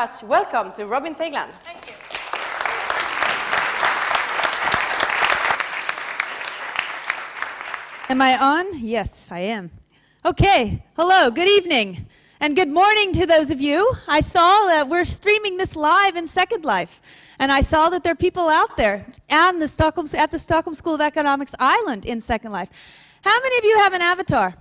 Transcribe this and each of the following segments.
Welcome to Robin Teigland. Thank you. Am I on? Yes, I am. Okay, hello, good evening, and good morning to those of you. I saw that we're streaming this live in Second Life, and I saw that there are people out there at the Stockholm School of Economics Island in Second Life. How many of you have an avatar?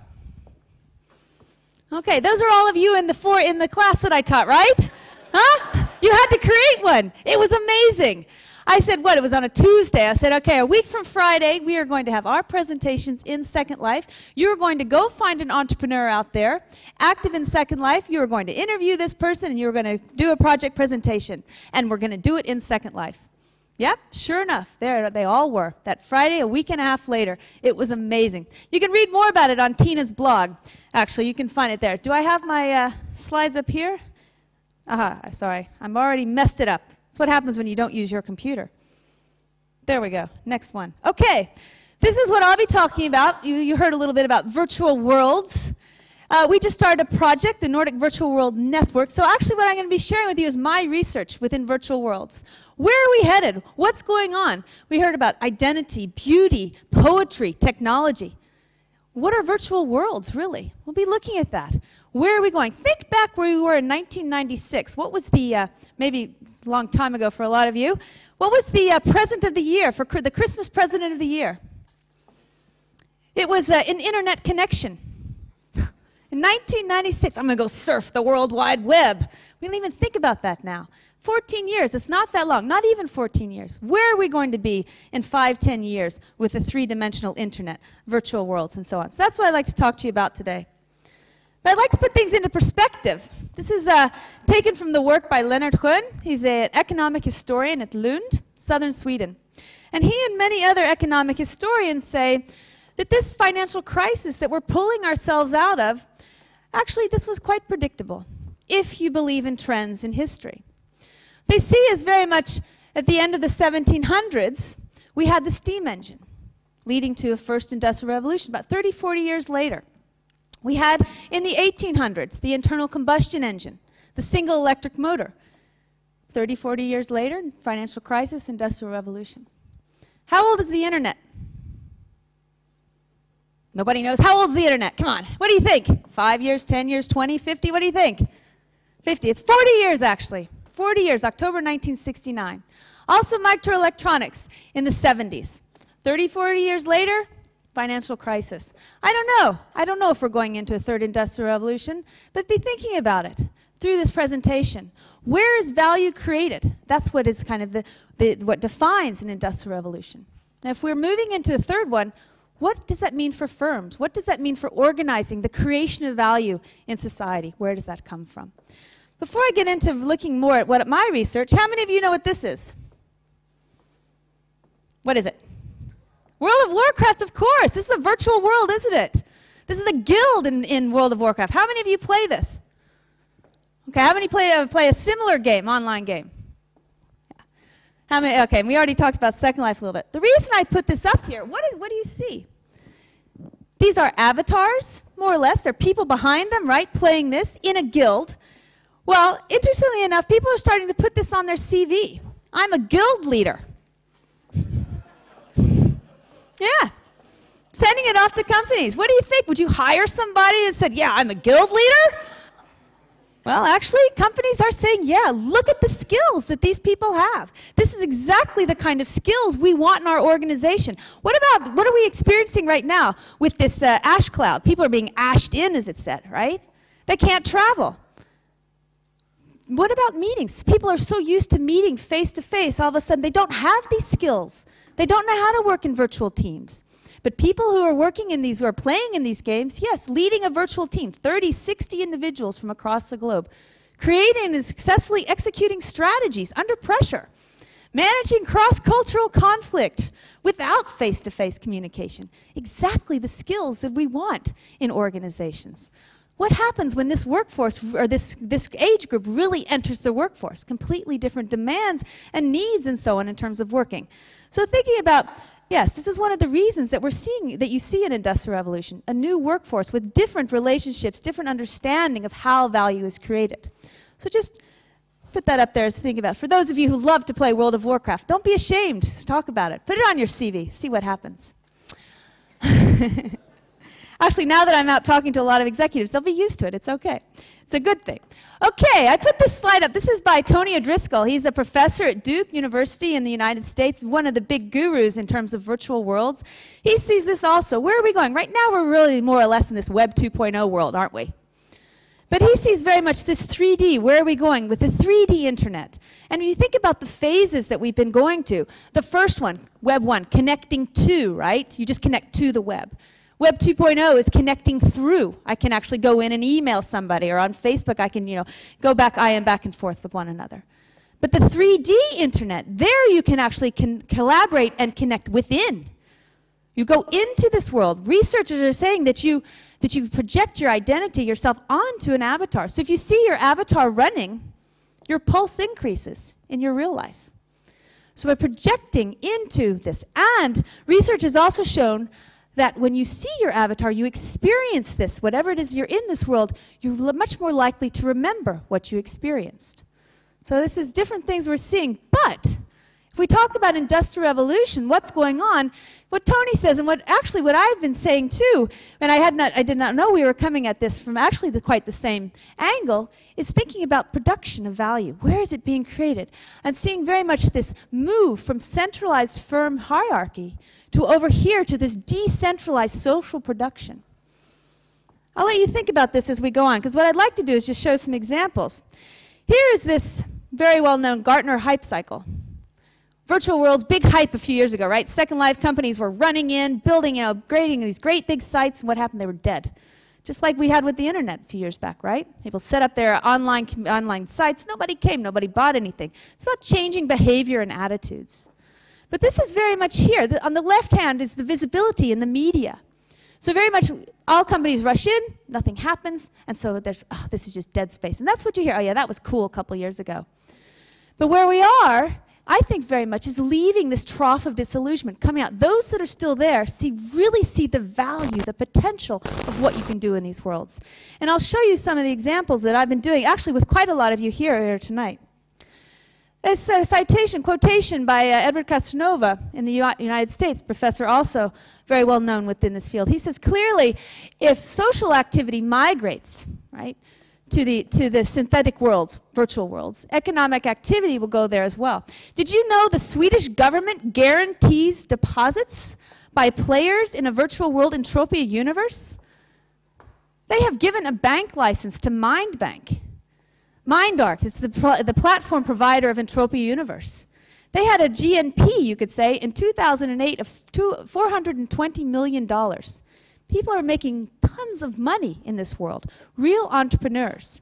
Okay, those are all of you in the class that I taught, right? Huh? You had to create one. It was amazing. I said, what? It was on a Tuesday. I said, okay, a week from Friday, we are going to have our presentations in Second Life. You're going to go find an entrepreneur out there, active in Second Life. You're going to interview this person, and you're going to do a project presentation. And we're going to do it in Second Life. Yep, sure enough, there they all were. That Friday, a week and a half later. It was amazing. You can read more about it on Tina's blog. Actually, you can find it there. Do I have my slides up here? Sorry, I'm already messed it up. That's what happens when you don't use your computer. There we go, next one. Okay, this is what I'll be talking about. You heard a little bit about virtual worlds. We just started a project, the Nordic Virtual World Network. So actually what I'm going to be sharing with you is my research within virtual worlds. Where are we headed? What's going on? We heard about identity, beauty, poetry, technology. What are virtual worlds, really? We'll be looking at that. Where are we going? Think back where we were in 1996. What was the, maybe it's a long time ago for a lot of you, what was the present of the year, for the Christmas present of the year? It was an internet connection. In 1996, I'm going to go surf the World Wide Web. We don't even think about that now. 14 years, it's not that long, not even 14 years. Where are we going to be in 5, 10 years with the three-dimensional internet, virtual worlds, and so on? So that's what I'd like to talk to you about today. But I'd like to put things into perspective. This is taken from the work by Leonard Schön. He's an economic historian at Lund, southern Sweden. And he and many other economic historians say that this financial crisis that we're pulling ourselves out of, actually this was quite predictable, if you believe in trends in history. They see as very much at the end of the 1700s, we had the steam engine, leading to a first industrial revolution, about 30, 40 years later. We had, in the 1800s, the internal combustion engine, the single electric motor. 30, 40 years later, financial crisis, industrial revolution. How old is the internet? Nobody knows. How old is the internet? Come on. What do you think? 5 years, 10 years, 20, 50? What do you think? 50. It's 40 years, actually. 40 years, October 1969. Also microelectronics in the 70s. 30, 40 years later, financial crisis. I don't know. I don't know if we're going into a third industrial revolution, but be thinking about it through this presentation. Where is value created? That's what is kind of what defines an industrial revolution. Now, if we're moving into the third one, what does that mean for firms? What does that mean for organizing the creation of value in society? Where does that come from? Before I get into looking more at my research, how many of you know what this is? What is it? World of Warcraft, of course. This is a virtual world, isn't it? This is a guild in World of Warcraft. How many of you play this? Okay, how many play a similar game, online game? Yeah. How many? Okay, we already talked about Second Life a little bit. The reason I put this up here, what do you see? These are avatars, more or less. There are people behind them, right, playing this in a guild. Well, interestingly enough, people are starting to put this on their CV. I'm a guild leader. Yeah. Sending it off to companies. What do you think? Would you hire somebody that said, yeah, I'm a guild leader? Well, actually, companies are saying, yeah, look at the skills that these people have. This is exactly the kind of skills we want in our organization. What are we experiencing right now with this ash cloud? People are being ashed in, as it said, right? They can't travel. What about meetings? People are so used to meeting face-to-face, all of a sudden they don't have these skills. They don't know how to work in virtual teams. But people who are working in these, who are playing in these games, yes, leading a virtual team, 30, 60 individuals from across the globe, creating and successfully executing strategies under pressure, managing cross-cultural conflict without face-to-face communication. Exactly the skills that we want in organizations. What happens when this workforce, or this age group really enters the workforce? Completely different demands and needs and so on in terms of working. So thinking about, yes, this is one of the reasons that we're seeing, that you see an industrial revolution, a new workforce with different relationships, different understanding of how value is created. So just Put that up there as think about. For those of you who love to play World of Warcraft, don't be ashamed to talk about it. Put it on your CV. See what happens. Actually, now that I'm out talking to a lot of executives, they'll be used to it. It's okay. It's a good thing. Okay, I put this slide up. This is by Tony O'Driscoll. He's a professor at Duke University in the United States, one of the big gurus in terms of virtual worlds. He sees this also. Where are we going? Right now, we're really more or less in this Web 2.0 world, aren't we? But he sees very much this 3D. Where are we going with the 3D internet? And if you think about the phases that we've been going to, the first one, Web 1, connecting to, right? You just connect to the web. Web 2.0 is connecting through. I can actually go in and email somebody, or on Facebook I can, go back, IM back and forth with one another. But the 3D internet, there you can actually collaborate and connect within. You go into this world. Researchers are saying that you project your identity, yourself, onto an avatar. So if you see your avatar running, your pulse increases in your real life. So we're projecting into this. And research has also shown that when you see your avatar, you experience this, whatever it is you're in this world, you're much more likely to remember what you experienced. So this is different things we're seeing. But if we talk about industrial revolution, what's going on, what Tony says, and what I've been saying too, and I did not know we were coming at this from actually quite the same angle, is thinking about production of value. Where is it being created? And seeing very much this move from centralized firm hierarchy to over here to this decentralized social production. I'll let you think about this as we go on, because what I'd like to do is just show some examples. Here is this very well-known Gartner hype cycle. Virtual worlds, big hype a few years ago, right? Second Life companies were running in, building, upgrading these great big sites, and what happened? They were dead. Just like we had with the internet a few years back, right? People set up their online sites, nobody came, nobody bought anything. It's about changing behavior and attitudes. But this is very much here. On the left hand is the visibility in the media. So very much all companies rush in, nothing happens, and so there's, this is just dead space. And that's what you hear. Oh yeah, that was cool a couple years ago. But where we are, I think very much, is leaving this trough of disillusionment, coming out. Those that are still there really see the value, the potential of what you can do in these worlds. And I'll show you some of the examples that I've been doing, actually with quite a lot of you here tonight. It's a quotation by Edward Casanova in the United States, professor also very well known within this field. He says, clearly, if social activity migrates, right, to the synthetic worlds, virtual worlds, economic activity will go there as well. Did you know the Swedish government guarantees deposits by players in a virtual world Entropia universe? They have given a bank license to MindBank. MindArc is the platform provider of Entropia Universe. They had a GNP, you could say, in 2008 of $420 million. People are making tons of money in this world, real entrepreneurs.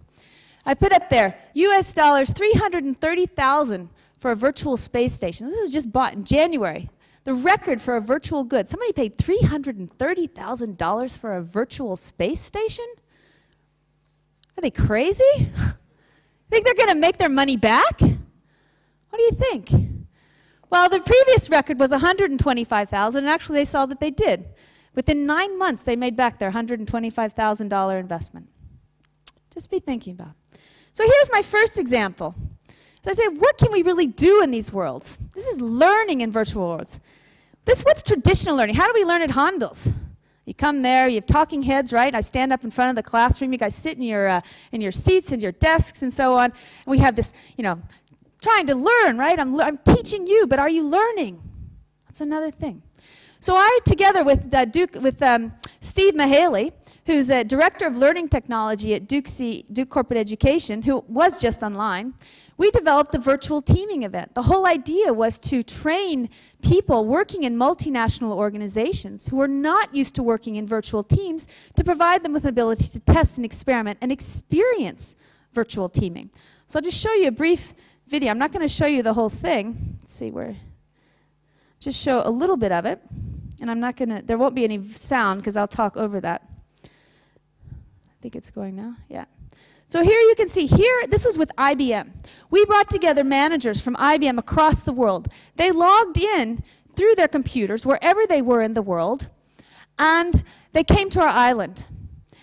I put up there, US dollars, $330,000 for a virtual space station. This was just bought in January. The record for a virtual good. Somebody paid $330,000 for a virtual space station? Are they crazy? Think they're going to make their money back? What do you think? Well, the previous record was $125,000, and actually they saw that they did. Within 9 months, they made back their $125,000 investment. Just be thinking about it. So here's my first example. So I say, what can we really do in these worlds? This is learning in virtual worlds. What's traditional learning? How do we learn at Handels? You come there, you have talking heads, right? I stand up in front of the classroom. You guys sit in your seats and your desks and so on. And we have this, trying to learn, right? I'm teaching you, but are you learning? That's another thing. So I, together with Steve Mahaley, who's a director of learning technology at Duke Corporate Education, who was just online, we developed a virtual teaming event. The whole idea was to train people working in multinational organizations who are not used to working in virtual teams to provide them with the ability to test and experiment and experience virtual teaming. So I'll just show you a brief video. I'm not going to show you the whole thing. Let's see where. Just show a little bit of it. And I'm not going to, there won't be any sound because I'll talk over that. I think it's going now. Yeah. So here you can see, this is with IBM. We brought together managers from IBM across the world. They logged in through their computers, wherever they were in the world, and they came to our island.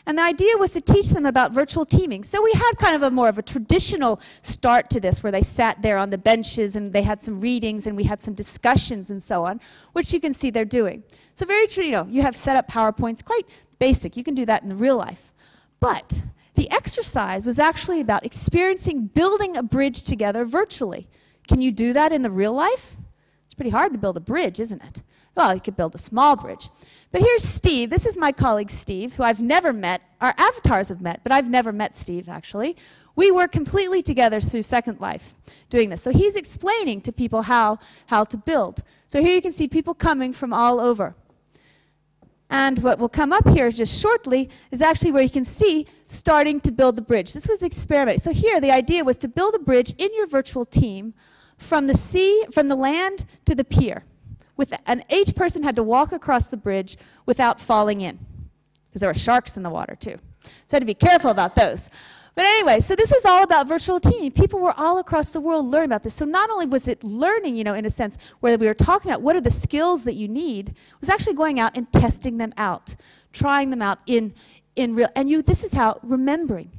And the idea was to teach them about virtual teaming. So we had kind of a more of a traditional start to this, where they sat there on the benches and they had some readings and we had some discussions and so on, which you can see they're doing. So very true, you have set up PowerPoints, quite basic. You can do that in the real life. But the exercise was actually about experiencing building a bridge together virtually. Can you do that in the real life? It's pretty hard to build a bridge, isn't it? Well, you could build a small bridge. But here's Steve. This is my colleague Steve, who I've never met. Our avatars have met, but I've never met Steve, actually. We work completely together through Second Life doing this. So he's explaining to people how to build. So here you can see people coming from all over. And what will come up here just shortly is actually where you can see starting to build the bridge. This was experimenting. So here the idea was to build a bridge in your virtual team from the land to the pier. And each person had to walk across the bridge without falling in, because there were sharks in the water too. So I had to be careful about those. But anyway, so this is all about virtual teaming. People were all across the world learning about this. So not only was it learning, in a sense, where we were talking about what are the skills that you need, it was actually going out and testing them out, trying them out in real. And this is how, remembering.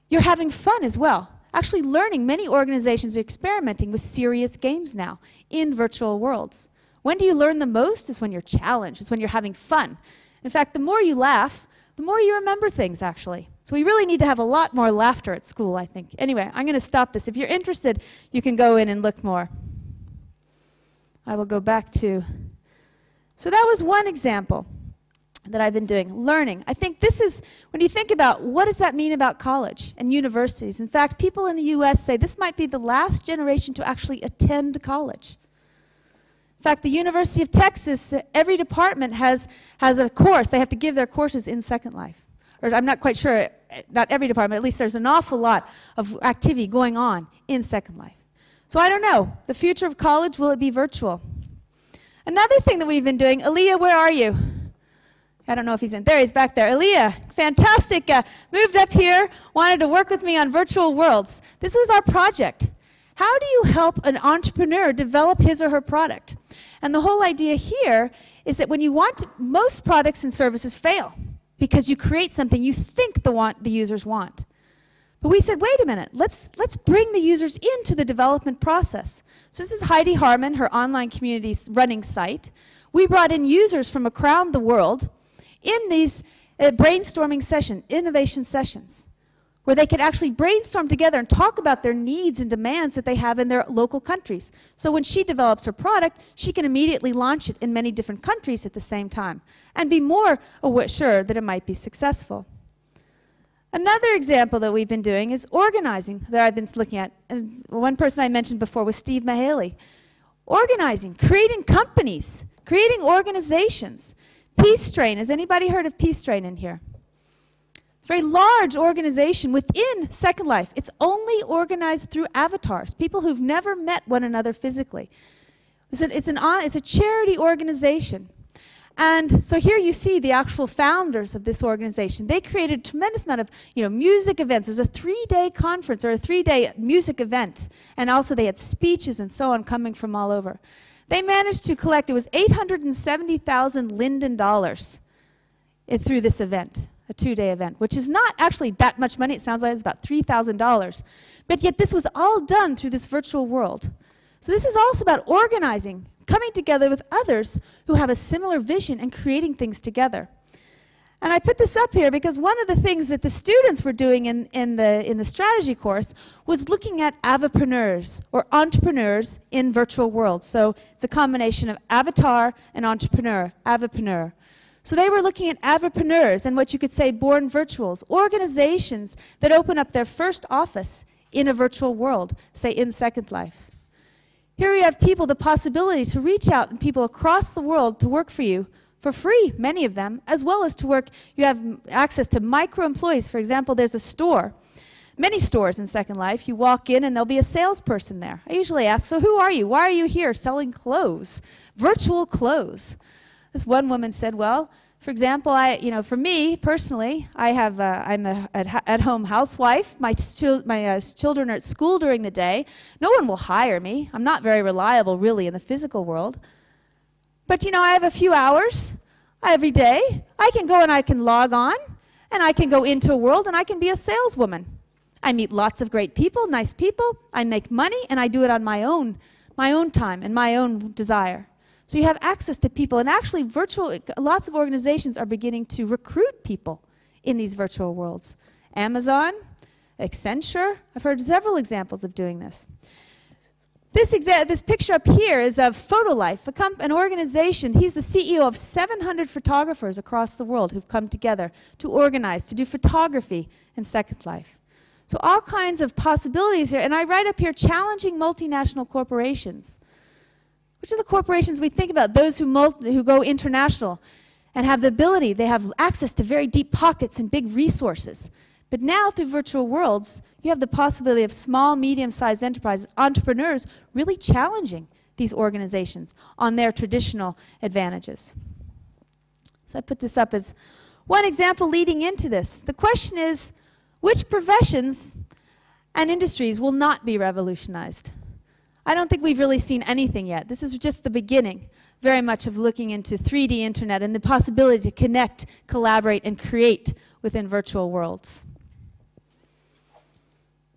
You're having fun as well. Actually learning. Many organizations are experimenting with serious games now in virtual worlds. When do you learn the most? Is when you're challenged. It's when you're having fun. In fact, the more you laugh, the more you remember things, actually. So we really need to have a lot more laughter at school, I think. Anyway, I'm going to stop this. If you're interested, you can go in and look more. I will go back to... So that was one example that I've been doing, learning. I think this is, when you think about what does that mean about college and universities. In fact, people in the US say this might be the last generation to actually attend college. In fact, the University of Texas, every department has a course. They have to give their courses in Second Life. Or I'm not quite sure, not every department, at least there's an awful lot of activity going on in Second Life. So I don't know, the future of college, will it be virtual? Another thing that we've been doing, Aaliyah, where are you? I don't know if he's in. There, he's back there. Aaliyah, fantastic, moved up here, wanted to work with me on virtual worlds. This was our project. How do you help an entrepreneur develop his or her product? And the whole idea here is that when you most products and services fail because you create something you think the users want. But we said, wait a minute, let's bring the users into the development process. So this is Heidi Harmon, her online community running site. We brought in users from around the world in these brainstorming sessions, innovation sessions, where they could actually brainstorm together and talk about their needs and demands that they have in their local countries. So when she develops her product, she can immediately launch it in many different countries at the same time and be more sure that it might be successful. Another example that we've been doing is organizing that I've been looking at. And one person I mentioned before was Steve Mahaley. Organizing, creating companies, creating organizations. Peace Train, has anybody heard of Peace Train in here? Very large organization within Second Life. It's only organized through avatars, people who've never met one another physically. It's a charity organization. And so here you see the actual founders of this organization. They created a tremendous amount of music events. There's a 3-day conference or a 3-day music event. And also they had speeches and so on coming from all over. They managed to collect, it was $870,000 Linden dollars through this event. A 2-day event, which is not actually that much money. It sounds like it's about $3,000. But yet this was all done through this virtual world. So this is also about organizing, coming together with others who have a similar vision and creating things together. And I put this up here because one of the things that the students were doing in the strategy course was looking at avapreneurs, or entrepreneurs in virtual worlds. So it's a combination of avatar and entrepreneur, avapreneur. So they were looking at avapreneurs and what you could say born virtuals, organizations that open up their first office in a virtual world, say in Second Life. Here you have people, the possibility to reach out and people across the world to work for you for free, many of them, as well as to work. You have access to micro-employees. For example, there's a store, many stores in Second Life. You walk in and there'll be a salesperson there. I usually ask, so who are you? Why are you here selling clothes, virtual clothes? This one woman said, well, for example, for me personally, I'm an at-home housewife. My children are at school during the day. No one will hire me. I'm not very reliable, really, in the physical world. But I have a few hours every day. I can go and I can log on, And I can go into a world and I can be a saleswoman. I meet lots of great people, nice people, I make money, and I do it on my own time and my own desire. So you have access to people, and actually lots of organizations are beginning to recruit people in these virtual worlds. Amazon, Accenture, I've heard several examples of doing this. This picture up here is of Photolife, an organization. He's the CEO of 700 photographers across the world who've come together to organize, to do photography in Second Life. So all kinds of possibilities here. And I write up here, challenging multinational corporations. Which are the corporations we think about? Those who go international and have the ability, they have access to very deep pockets and big resources. But now through virtual worlds, you have the possibility of small, medium-sized enterprises, entrepreneurs, really challenging these organizations on their traditional advantages. So I put this up as one example leading into this. The question is, which professions and industries will not be revolutionized? I don't think we've really seen anything yet. This is just the beginning, very much of looking into 3D internet and the possibility to connect, collaborate, and create within virtual worlds.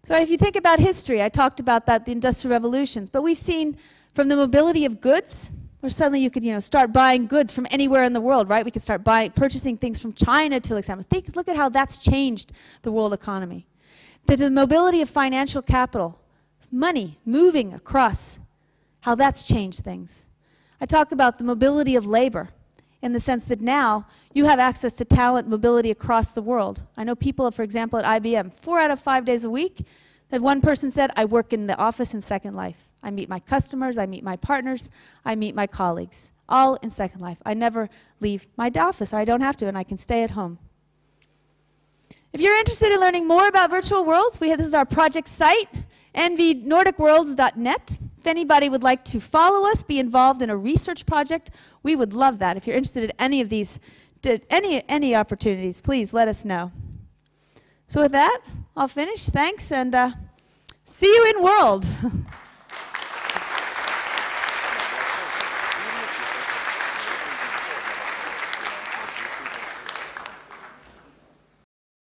So if you think about history, I talked about that, the industrial revolutions, but we've seen from the mobility of goods, where suddenly you could start buying goods from anywhere in the world, right? We could start purchasing things from China, to example. Look at how that's changed the world economy. The mobility of financial capital, money moving across, how that's changed things. I talk about the mobility of labor in the sense that now you have access to talent mobility across the world. I know people, for example, at IBM, 4 out of 5 days a week, that one person said, I work in the office in Second Life. I meet my customers, I meet my partners, I meet my colleagues, all in Second Life. I never leave my office, or I don't have to, and I can stay at home. If you're interested in learning more about virtual worlds, this is our project site, nvnordicworlds.net. If anybody would like to follow us, be involved in a research project, we would love that. If you're interested in any of these, any opportunities, please let us know. So with that, I'll finish. Thanks, and see you in World.